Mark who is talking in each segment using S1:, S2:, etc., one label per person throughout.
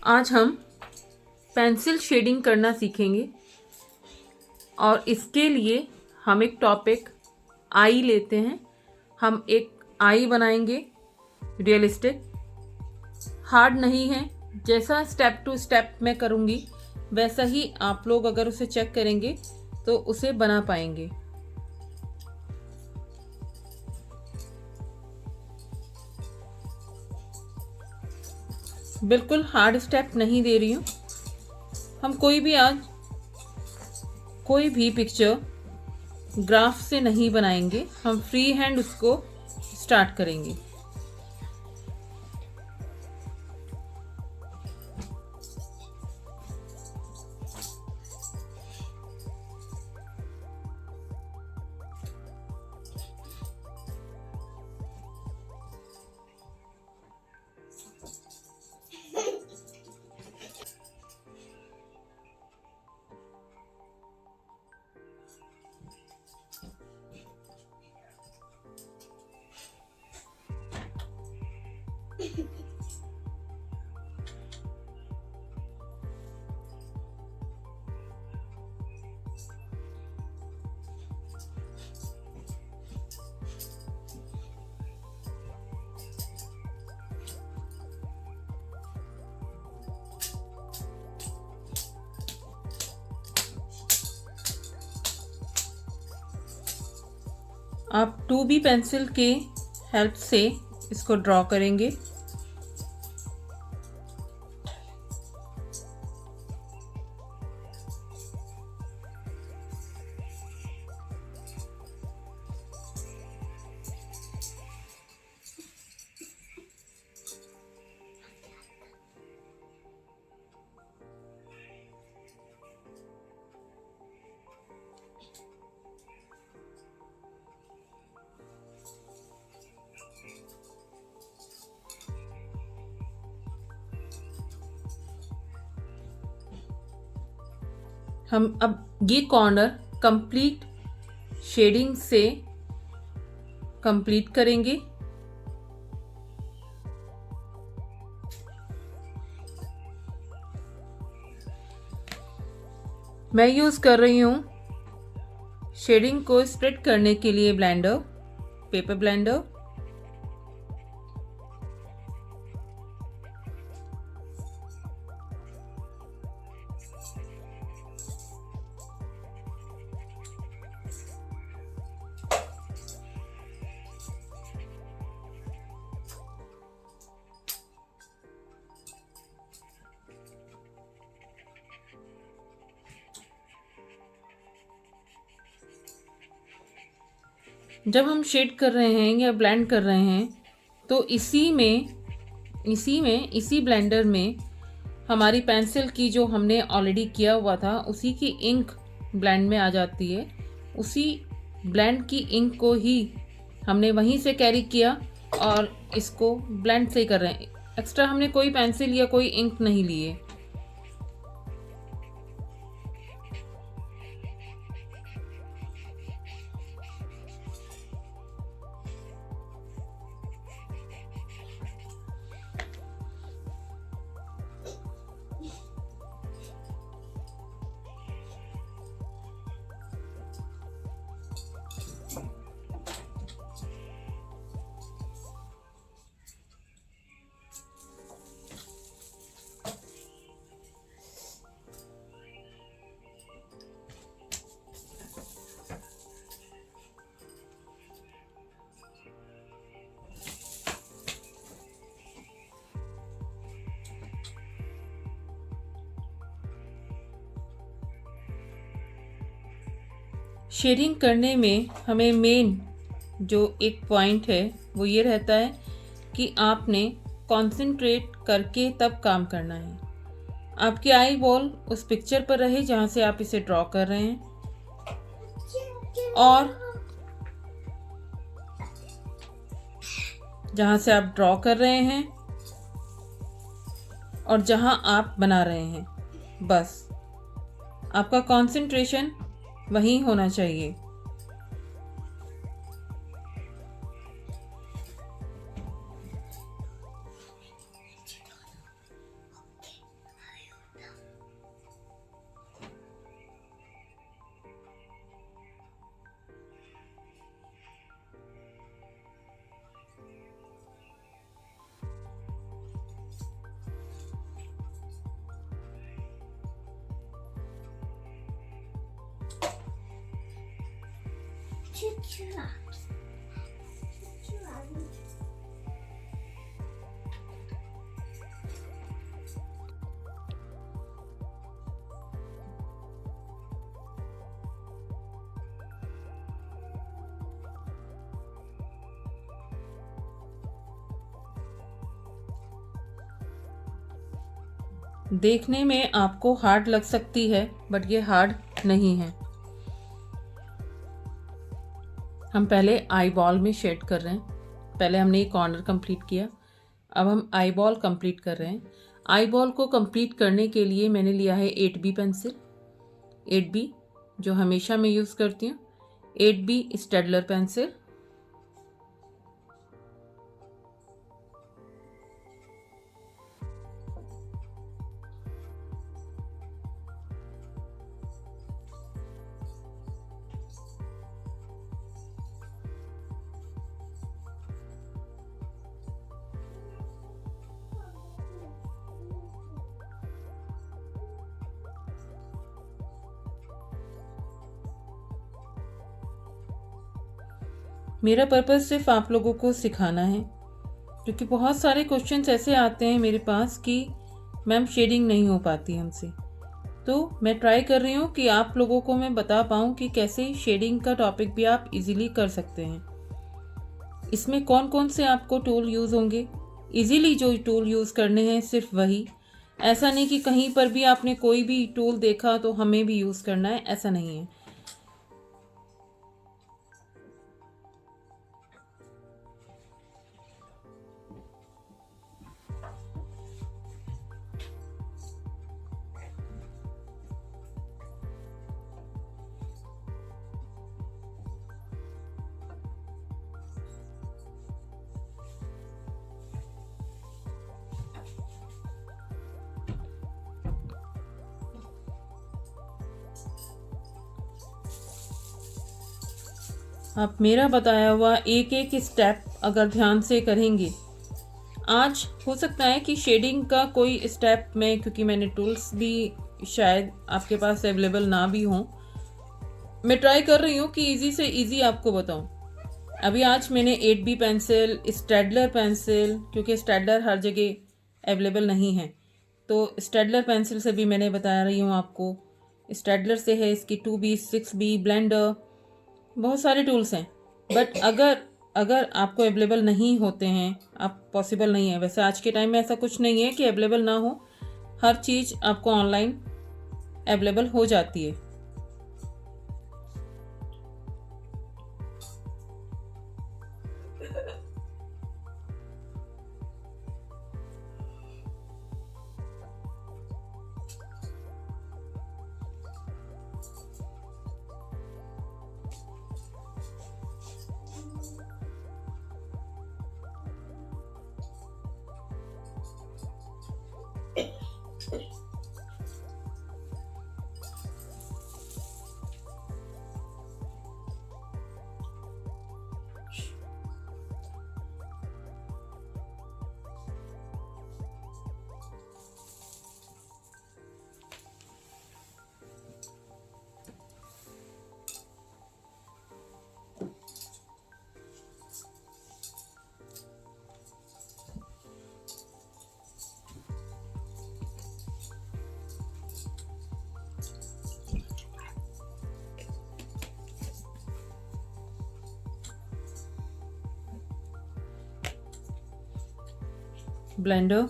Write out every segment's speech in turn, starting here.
S1: आज हम pencil shading करना सीखेंगे और इसके लिए हम एक टॉपिक आई लेते हैं। हम एक आई बनाएंगे, रियलिस्टिक, हार्ड नहीं है। जैसा स्टेप टू स्टेप मैं करूँगी वैसा ही आप लोग अगर उसे चेक करेंगे तो उसे बना पाएंगे। बिल्कुल हार्ड स्टेप नहीं दे रही हूँ। हम कोई भी पिक्चर ग्राफ से नहीं बनाएंगे, हम फ्री हैंड उसको स्टार्ट करेंगे। आप 2B पेंसिल के हेल्प से इसको ड्रॉ करेंगे। हम अब ये कॉर्नर कंप्लीट शेडिंग से कंप्लीट करेंगे। मैं यूज़ कर रही हूँ शेडिंग को स्प्रेड करने के लिए ब्लेंडर, पेपर ब्लेंडर। जब हम शेड कर रहे हैं या ब्लेंड कर रहे हैं तो इसी ब्लेंडर में हमारी पेंसिल की जो हमने ऑलरेडी किया हुआ था उसी की इंक ब्लेंड में आ जाती है। उसी ब्लेंड की इंक को ही हमने वहीं से कैरी किया और इसको ब्लेंड से कर रहे हैं। एक्स्ट्रा हमने कोई पेंसिल या कोई इंक नहीं लिए। शेडिंग करने में हमें मेन जो एक पॉइंट है वो ये रहता है कि आपने कंसंट्रेट करके तब काम करना है। आपकी आई बॉल उस पिक्चर पर रहे जहाँ से आप इसे ड्रॉ कर रहे हैं और जहाँ से आप ड्रॉ कर रहे हैं और जहाँ आप बना रहे हैं, बस आपका कंसंट्रेशन वहीं होना चाहिए। देखने में आपको हार्ड लग सकती है, बट ये हार्ड नहीं है। हम पहले आई बॉल में शेड कर रहे हैं। पहले हमने ये कॉर्नर कंप्लीट किया, अब हम आई बॉल कंप्लीट कर रहे हैं। आई बॉल को कंप्लीट करने के लिए मैंने लिया है 8B पेंसिल, 8B जो हमेशा मैं यूज़ करती हूँ, 8B स्टेडलर पेंसिल, मेरा पर्पज़ सिर्फ आप लोगों को सिखाना है, क्योंकि बहुत सारे क्वेश्चंस ऐसे आते हैं मेरे पास कि मैम शेडिंग नहीं हो पाती हमसे। तो मैं ट्राई कर रही हूँ कि आप लोगों को मैं बता पाऊँ कि कैसे शेडिंग का टॉपिक भी आप इजीली कर सकते हैं। इसमें कौन कौन से आपको टूल यूज़ होंगे, इजीली जो टूल यूज़ करने हैं सिर्फ वही। ऐसा नहीं कि कहीं पर भी आपने कोई भी टूल देखा तो हमें भी यूज़ करना है, ऐसा नहीं है। आप मेरा बताया हुआ एक एक स्टेप अगर ध्यान से करेंगे, आज हो सकता है कि शेडिंग का कोई स्टेप में, क्योंकि मैंने टूल्स भी शायद आपके पास अवेलेबल ना भी हों, मैं ट्राई कर रही हूँ कि इजी से इजी आपको बताऊँ। अभी आज मैंने 8B पेंसिल, स्टेडलर पेंसिल, क्योंकि स्टेडलर हर जगह अवेलेबल नहीं है, तो स्टेडलर पेंसिल से भी मैंने बता रही हूँ आपको। स्टेडलर से है इसकी 2B, 6B, ब्लेंडर, बहुत सारे टूल्स हैं। बट अगर आपको अवेलेबल नहीं होते हैं, आप पॉसिबल नहीं है, वैसे आज के टाइम में ऐसा कुछ नहीं है कि अवेलेबल ना हो, हर चीज़ आपको ऑनलाइन अवेलेबल हो जाती है। ब्लेंडर,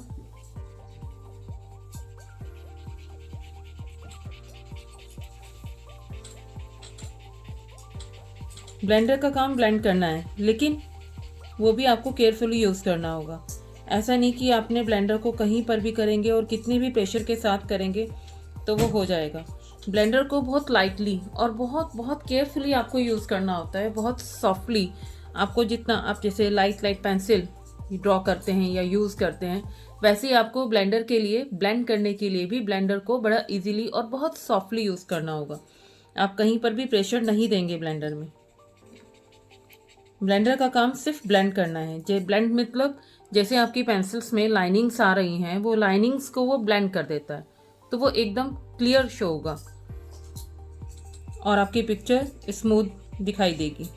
S1: ब्लेंडर का काम ब्लेंड करना है, लेकिन वो भी आपको केयरफुली यूज़ करना होगा। ऐसा नहीं कि आपने ब्लेंडर को कहीं पर भी करेंगे और कितने भी प्रेशर के साथ करेंगे तो वो हो जाएगा। ब्लेंडर को बहुत लाइटली और बहुत बहुत केयरफुली आपको यूज़ करना होता है, बहुत सॉफ्टली। आपको जितना आप जैसे लाइट पेंसिल ड्रॉ करते हैं या यूज़ करते हैं, वैसे ही आपको ब्लेंडर के लिए, ब्लेंड करने के लिए भी ब्लेंडर को बड़ा इजीली और बहुत सॉफ्टली यूज़ करना होगा। आप कहीं पर भी प्रेशर नहीं देंगे ब्लेंडर में। ब्लेंडर का काम सिर्फ ब्लेंड करना है। जो ब्लेंड मतलब जैसे आपकी पेंसिल्स में लाइनिंग्स आ रही हैं, वो लाइनिंग्स को वो ब्लेंड कर देता है, तो वो एकदम क्लियर शो होगा और आपकी पिक्चर स्मूथ दिखाई देगी।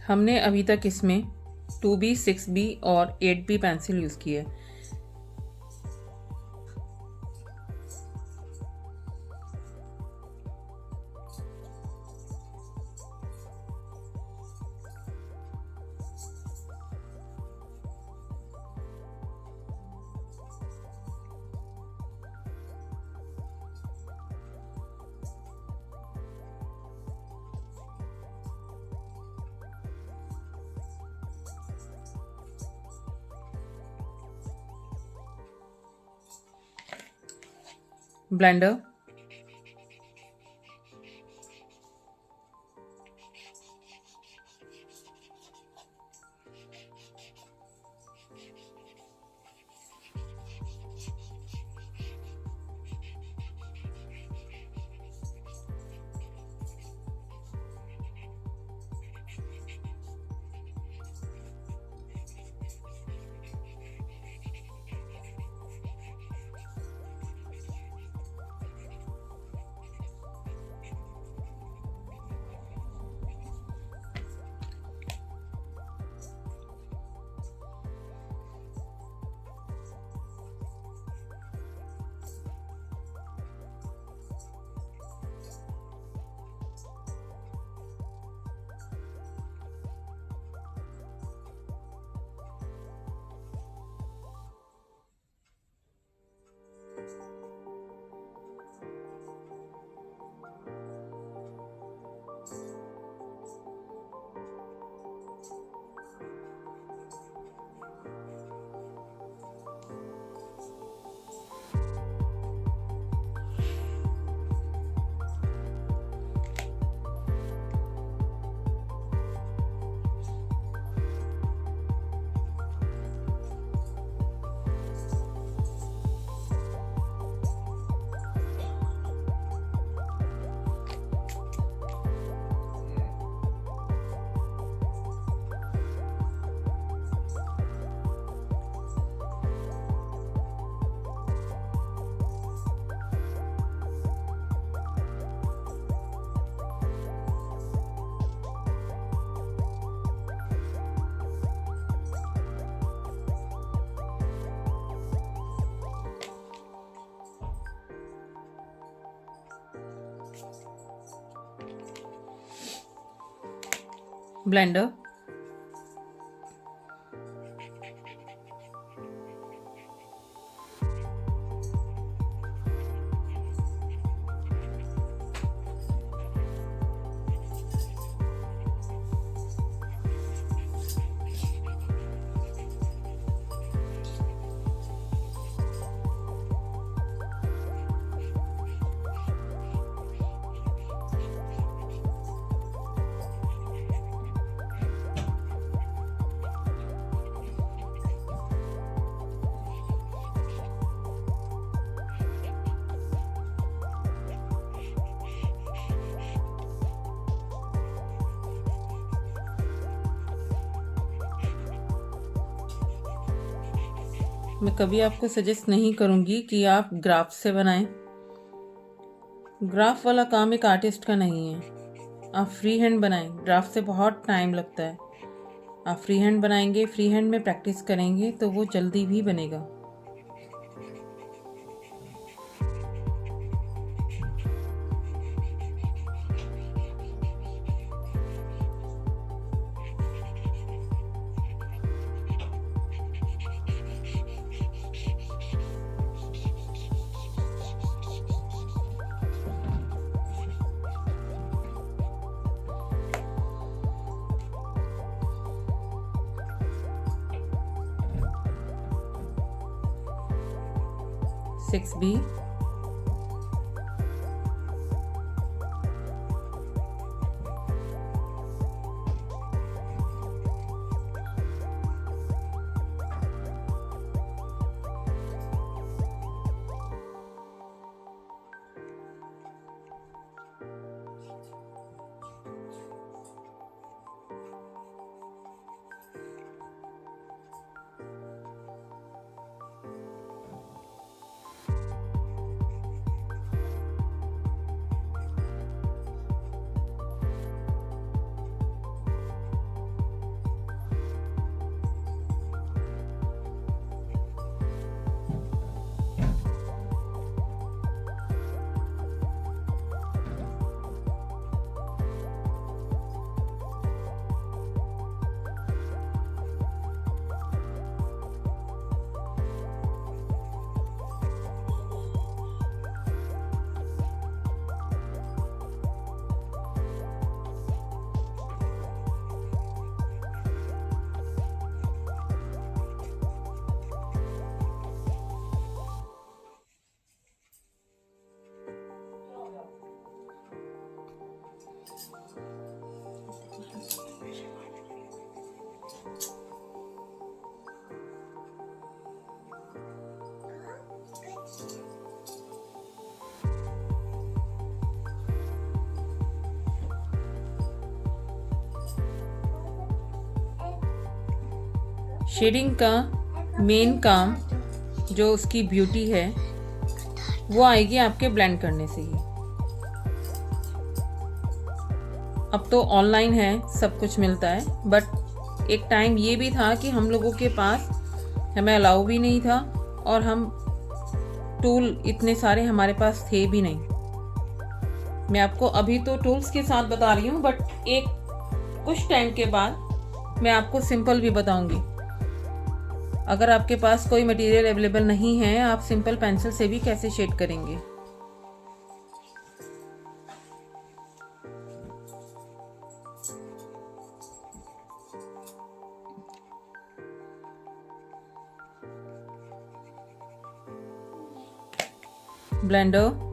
S1: हमने अभी तक इसमें 2B, 6B और 8B पेंसिल यूज़ की है। ब्लेंडर, ब्लेंडर, मैं कभी आपको सजेस्ट नहीं करूँगी कि आप ग्राफ से बनाएं। ग्राफ वाला काम एक आर्टिस्ट का नहीं है। आप फ्री हैंड बनाएं। ग्राफ से बहुत टाइम लगता है। आप फ्री हैंड बनाएंगे, फ्री हैंड में प्रैक्टिस करेंगे तो वो जल्दी भी बनेगा। सिक्स बी, शेडिंग का मेन काम जो उसकी ब्यूटी है वो आएगी आपके ब्लेंड करने से ही। अब तो ऑनलाइन है, सब कुछ मिलता है, बट एक टाइम ये भी था कि हम लोगों के पास हमें अलाउ भी नहीं था और हम टूल इतने सारे हमारे पास थे भी नहीं। मैं आपको अभी तो टूल्स के साथ बता रही हूँ, बट एक कुछ टाइम के बाद मैं आपको सिंपल भी बताऊंगी। अगर आपके पास कोई मटेरियल अवेलेबल नहीं है, आप सिंपल पेंसिल से भी कैसे शेड करेंगे। ब्लेंडर,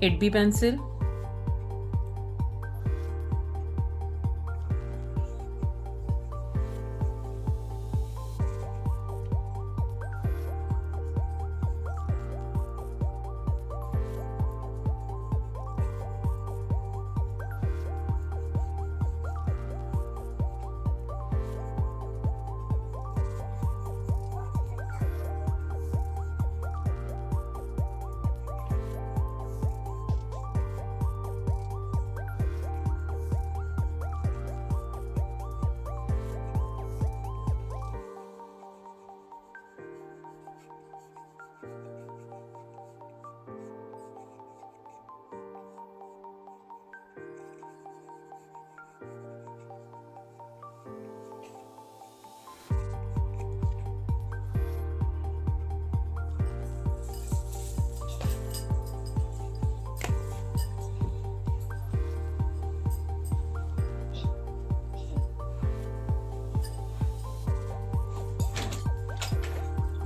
S1: एट बी पेंसिल,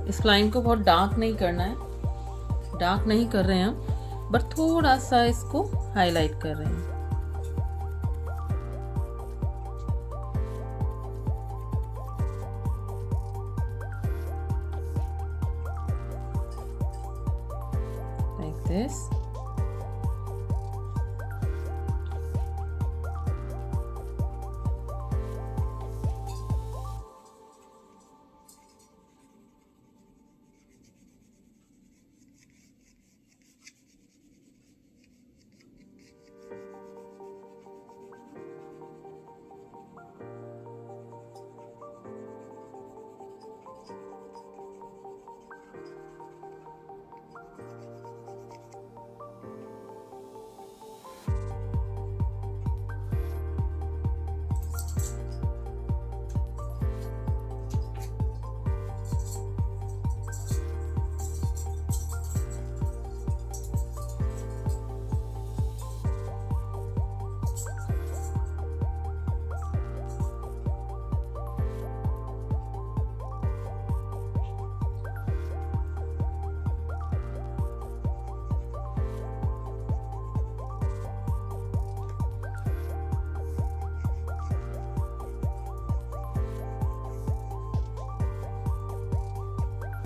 S1: इस लाइन को बहुत डार्क नहीं करना है, डार्क नहीं कर रहे हैं हम, बट थोड़ा सा इसको हाईलाइट कर रहे हैं। Like this.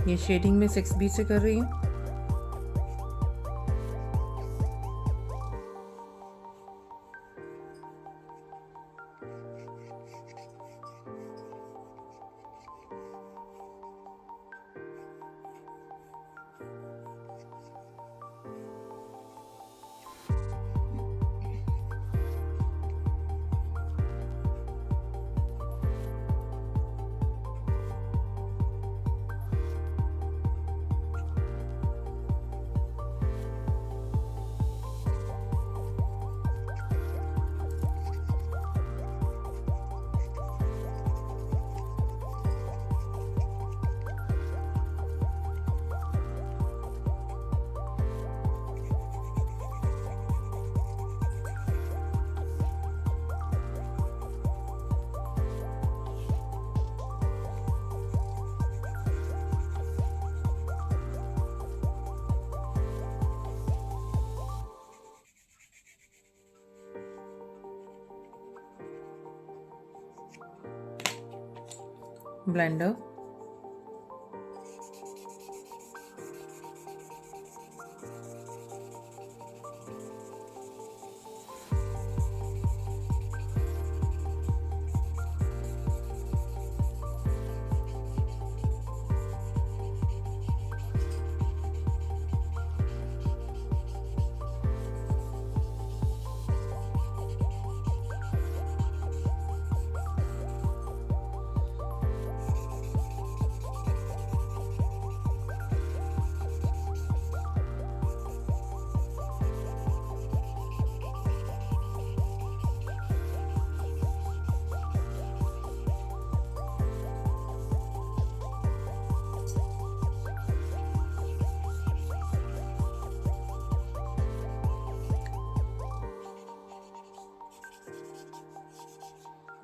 S1: ये शेडिंग में 6B से कर रही हूँ। ब्लेंडर।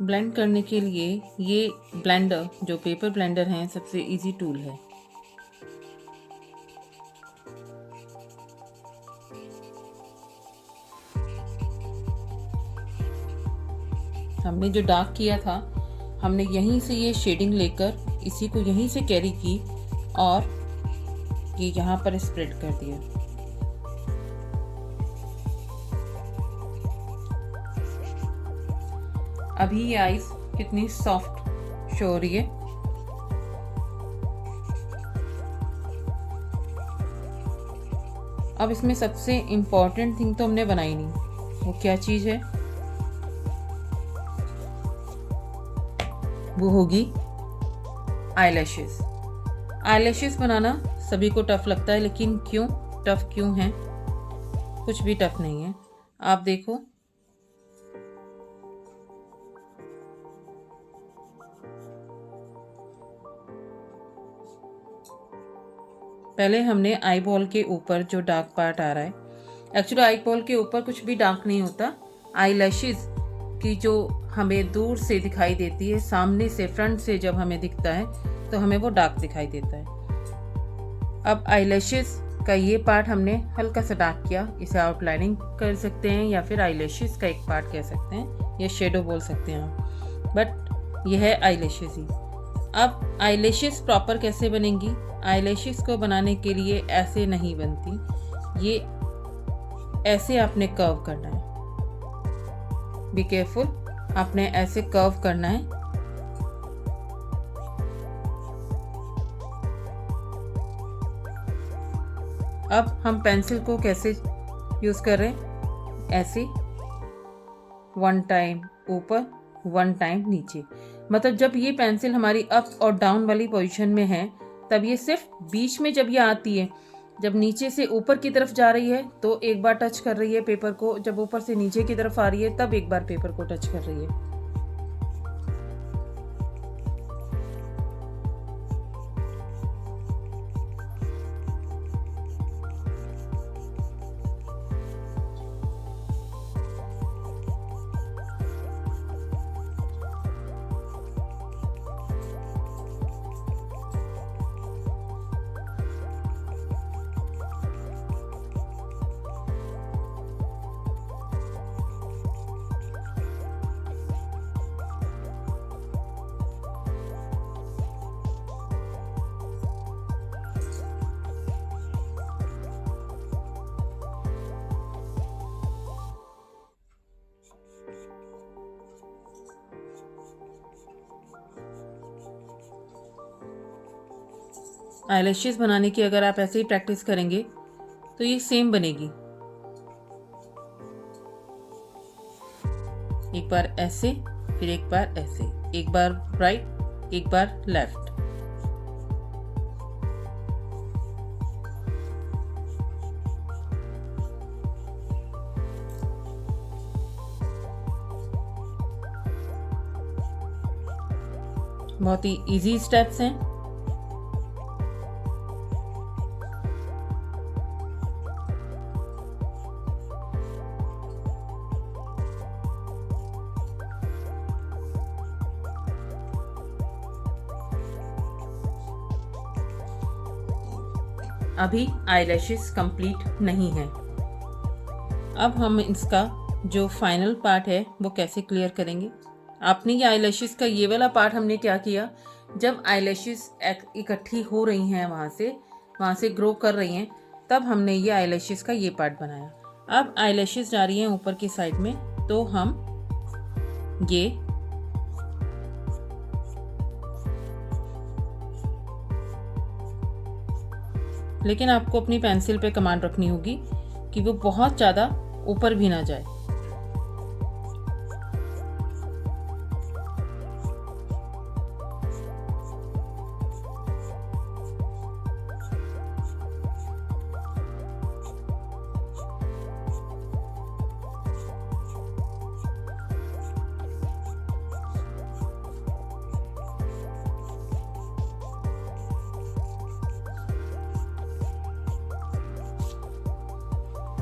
S1: ब्लेंड करने के लिए ये ब्लेंडर, जो पेपर ब्लेंडर है, सबसे इजी टूल है। हमने जो डार्क किया था, हमने यहीं से ये शेडिंग लेकर इसी को यहीं से कैरी की और ये यहाँ पर स्प्रेड कर दिया। अभी ये आइस कितनी सॉफ्ट शो हो रही है। अब इसमें सबसे इम्पोर्टेंट थिंग तो हमने बनाई नहीं, वो क्या चीज़ है? वो होगी आईलैशेस। आईलैशेस बनाना सभी को टफ लगता है, लेकिन क्यों टफ क्यों है? कुछ भी टफ नहीं है। आप देखो, पहले हमने आई बॉल के ऊपर जो डार्क पार्ट आ रहा है, एक्चुअली आई बॉल के ऊपर कुछ भी डार्क नहीं होता। आईलैशेस की जो हमें दूर से दिखाई देती है, सामने से फ्रंट से जब हमें दिखता है तो हमें वो डार्क दिखाई देता है। अब आईलैशेस का ये पार्ट हमने हल्का सा डार्क किया, इसे आउटलाइनिंग कर सकते हैं या फिर आईलैशेस का एक पार्ट कह सकते हैं, या शेडो बोल सकते हैं आप, बट यह है आईलैशेस ही। अब आईलैशेस प्रॉपर कैसे बनेंगी? आईलैशेस को बनाने के लिए ऐसे नहीं बनती, ये ऐसे आपने कर्व करना है। बी केयरफुल, आपने ऐसे कर्व करना है। अब हम पेंसिल को कैसे यूज कर रहे हैं? ऐसे 1 टाइम ऊपर 1 टाइम नीचे, मतलब जब ये पेंसिल हमारी अप और डाउन वाली पोजीशन में है तब ये सिर्फ बीच में जब ये आती है, जब नीचे से ऊपर की तरफ जा रही है तो एक बार टच कर रही है पेपर को, जब ऊपर से नीचे की तरफ आ रही है तब एक बार पेपर को टच कर रही है। आईलैशेस बनाने की अगर आप ऐसे ही प्रैक्टिस करेंगे तो ये सेम बनेगी। एक बार ऐसे, फिर एक बार ऐसे, एक बार राइट, एक बार लेफ्ट। बहुत ही इजी स्टेप्स हैं। अभी आईलैशेस कंप्लीट नहीं है। अब हम इसका जो फाइनल पार्ट है वो कैसे क्लियर करेंगे? आपने ये आईलैशेस का ये वाला पार्ट हमने क्या किया जब आईलैशेस इकट्ठी हो रही हैं वहाँ से ग्रो कर रही हैं, तब हमने ये आईलैशेस का ये पार्ट बनाया। अब आईलैशेस जा रही हैं ऊपर की साइड में, तो हम ये लेकिन आपको अपनी पेंसिल पे कमांड रखनी होगी कि वो बहुत ज़्यादा ऊपर भी ना जाए।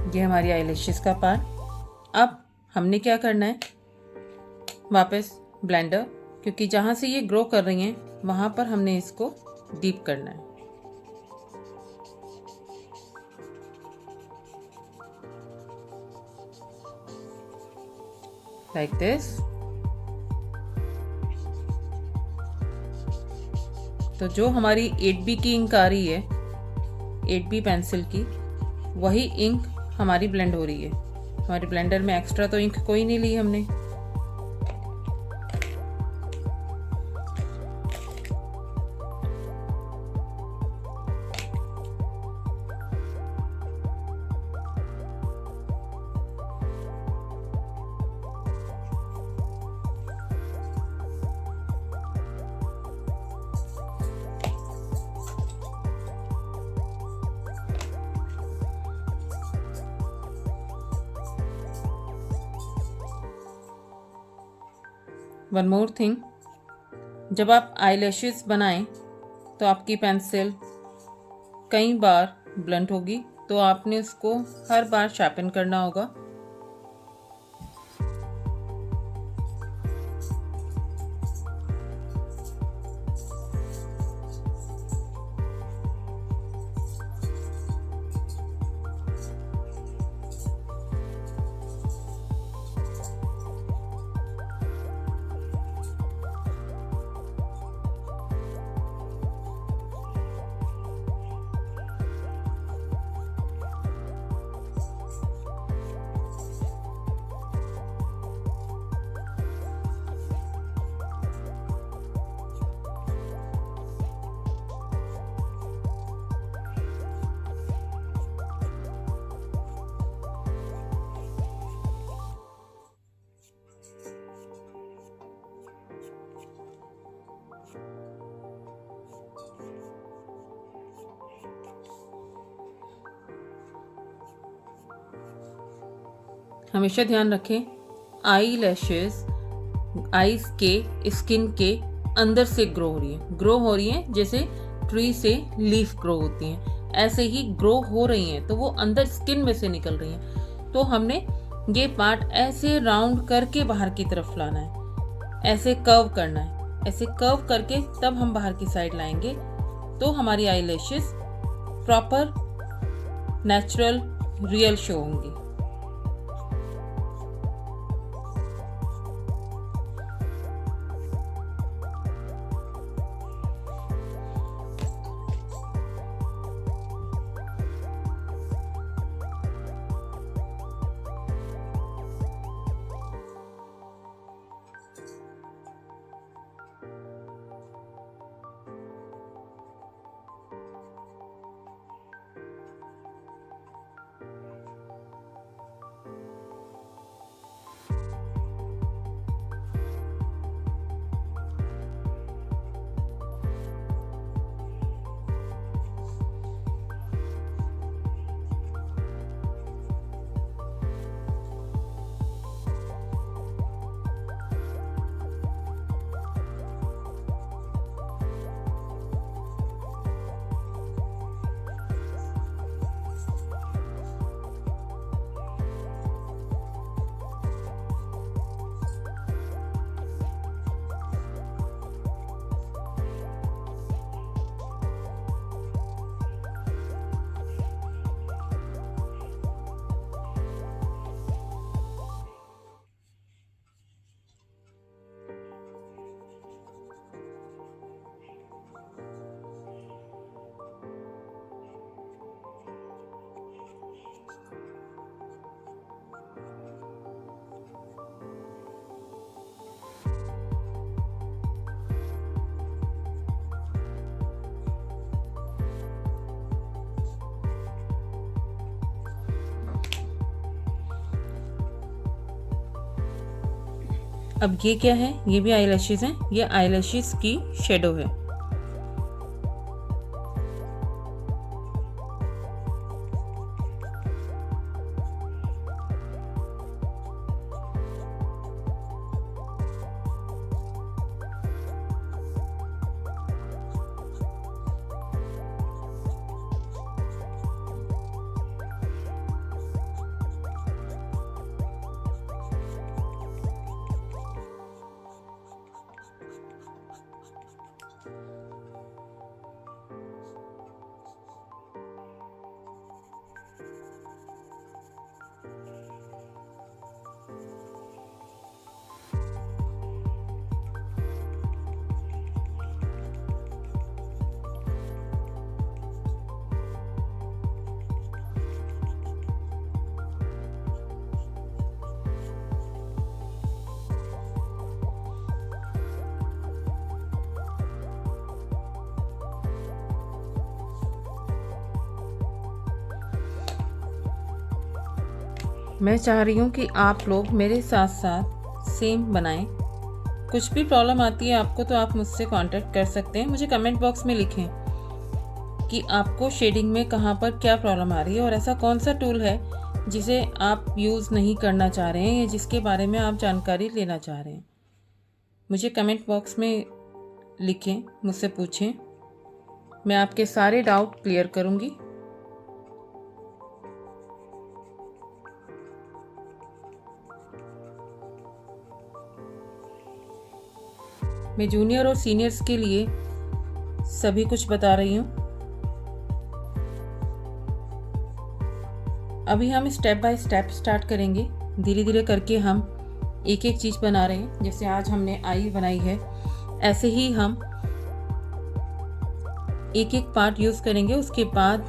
S1: ये हमारी आईलैशेस का पार्ट। अब हमने क्या करना है, वापस ब्लेंडर, क्योंकि जहाँ से ये ग्रो कर रही हैं वहाँ पर हमने इसको डीप करना है। Like this. तो जो हमारी 8B की इंक आ रही है, 8B पेंसिल की, वही इंक हमारी ब्लेंड हो रही है। हमारे ब्लेंडर में एक्स्ट्रा तो इंक कोई नहीं ली हमने। वन मोर थिंग, जब आप आईलैशेस बनाएं तो आपकी पेंसिल कई बार ब्लंट होगी, तो आपने उसको हर बार शार्पन करना होगा। हमेशा ध्यान रखें, आई लैशेस आईज के स्किन के अंदर से ग्रो हो रही हैं जैसे ट्री से लीफ ग्रो होती हैं, ऐसे ही ग्रो हो रही हैं, तो वो अंदर स्किन में से निकल रही हैं। तो हमने ये पार्ट ऐसे राउंड करके बाहर की तरफ लाना है, ऐसे कर्व करना है, ऐसे कर्व करके तब हम बाहर की साइड लाएंगे, तो हमारी eyelashes proper natural real show होंगी। अब ये क्या है, ये भी आईलैशेस हैं, ये आईलैशेस की शेडो है। मैं चाह रही हूँ कि आप लोग मेरे साथ साथ सेम बनाएं। कुछ भी प्रॉब्लम आती है आपको तो आप मुझसे कांटेक्ट कर सकते हैं। मुझे कमेंट बॉक्स में लिखें कि आपको शेडिंग में कहाँ पर क्या प्रॉब्लम आ रही है और ऐसा कौन सा टूल है जिसे आप यूज़ नहीं करना चाह रहे हैं या जिसके बारे में आप जानकारी लेना चाह रहे हैं। मुझे कमेंट बॉक्स में लिखें, मुझसे पूछें, मैं आपके सारे डाउट क्लियर करूँगी। मैं जूनियर और सीनियर्स के लिए सभी कुछ बता रही हूँ। अभी हम स्टेप बाय स्टेप स्टार्ट करेंगे, धीरे धीरे करके हम एक एक चीज़ बना रहे हैं। जैसे आज हमने आई बनाई है, ऐसे ही हम एक एक पार्ट यूज़ करेंगे। उसके बाद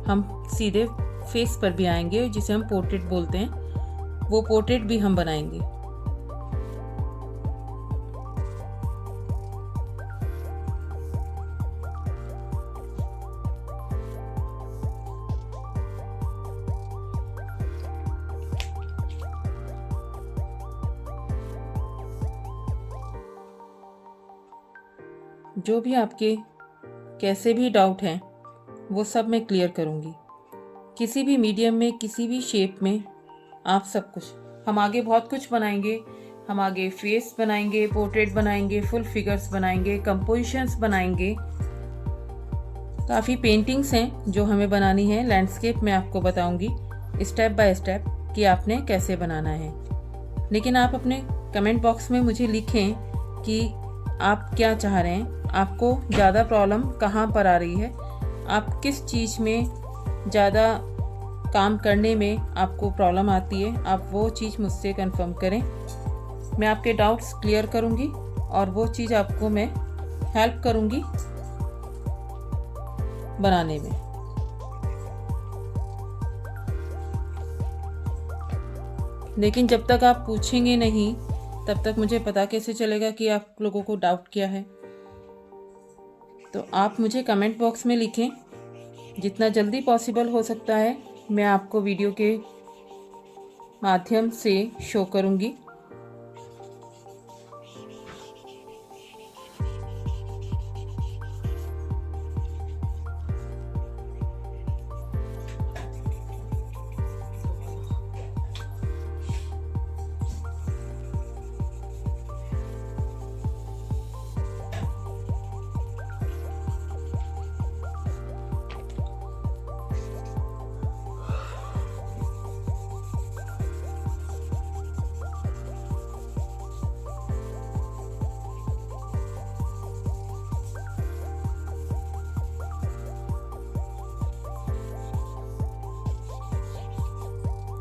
S1: हम सीधे फेस पर भी आएंगे, जिसे हम पोर्ट्रेट बोलते हैं। वो पोर्ट्रेट भी हम बनाएंगे। जो भी आपके कैसे भी डाउट हैं वो सब मैं क्लियर करूँगी। किसी भी मीडियम में, किसी भी शेप में, आप सब कुछ। हम आगे बहुत कुछ बनाएंगे। हम आगे फेस बनाएंगे, पोर्ट्रेट बनाएंगे, फुल फिगर्स बनाएंगे, कंपोजिशंस बनाएंगे। काफ़ी पेंटिंग्स हैं जो हमें बनानी है। लैंडस्केप मैं आपको बताऊंगी स्टेप बाय स्टेप कि आपने कैसे बनाना है। लेकिन आप अपने कमेंट बॉक्स में मुझे लिखें कि आप क्या चाह रहे हैं, आपको ज़्यादा प्रॉब्लम कहाँ पर आ रही है, आप किस चीज़ में ज़्यादा काम करने में आपको प्रॉब्लम आती है। आप वो चीज़ मुझसे कंफर्म करें, मैं आपके डाउट्स क्लियर करूँगी और वो चीज़ आपको मैं हेल्प करूँगी बनाने में। लेकिन जब तक आप पूछेंगे नहीं तब तक मुझे पता कैसे चलेगा कि आप लोगों को डाउट क्या है। तो आप मुझे कमेंट बॉक्स में लिखें, जितना जल्दी पॉसिबल हो सकता है मैं आपको वीडियो के माध्यम से शो करूँगी।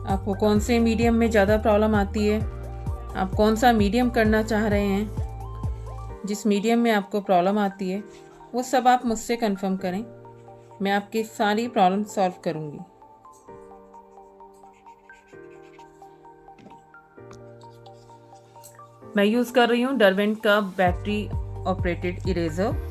S1: आपको कौन से मीडियम में ज़्यादा प्रॉब्लम आती है, आप कौन सा मीडियम करना चाह रहे हैं, जिस मीडियम में आपको प्रॉब्लम आती है वो सब आप मुझसे कंफर्म करें, मैं आपकी सारी प्रॉब्लम सॉल्व करूँगी। मैं यूज़ कर रही हूँ डरवेंट का battery operated eraser.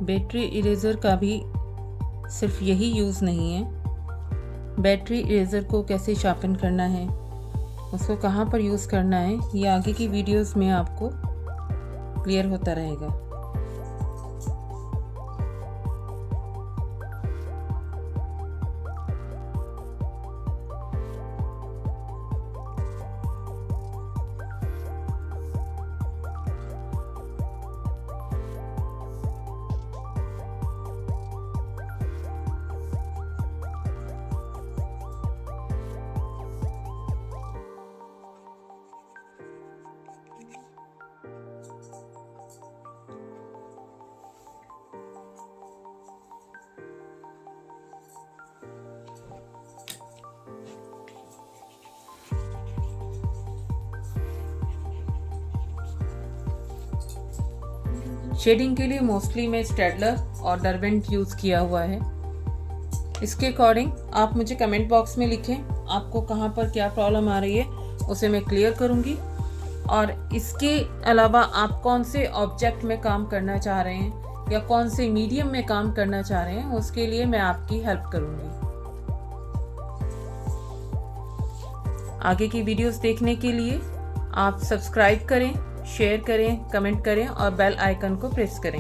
S1: Battery eraser का भी सिर्फ यही यूज़ नहीं है। बैटरी इरेज़र को कैसे शार्पन करना है, उसको कहाँ पर यूज़ करना है, ये आगे की वीडियोस में आपको क्लियर होता रहेगा। शेडिंग के लिए मोस्टली मैं स्टेडलर और डरबेंट यूज़ किया हुआ है। इसके अकॉर्डिंग आप मुझे कमेंट बॉक्स में लिखें आपको कहाँ पर क्या प्रॉब्लम आ रही है, उसे मैं क्लियर करूँगी। और इसके अलावा आप कौन से ऑब्जेक्ट में काम करना चाह रहे हैं या कौन से मीडियम में काम करना चाह रहे हैं, उसके लिए मैं आपकी हेल्प करूँगी। आगे की वीडियोस देखने के लिए आप सब्सक्राइब करें, शेयर करें, कमेंट करें और बेल आइकन को प्रेस करें।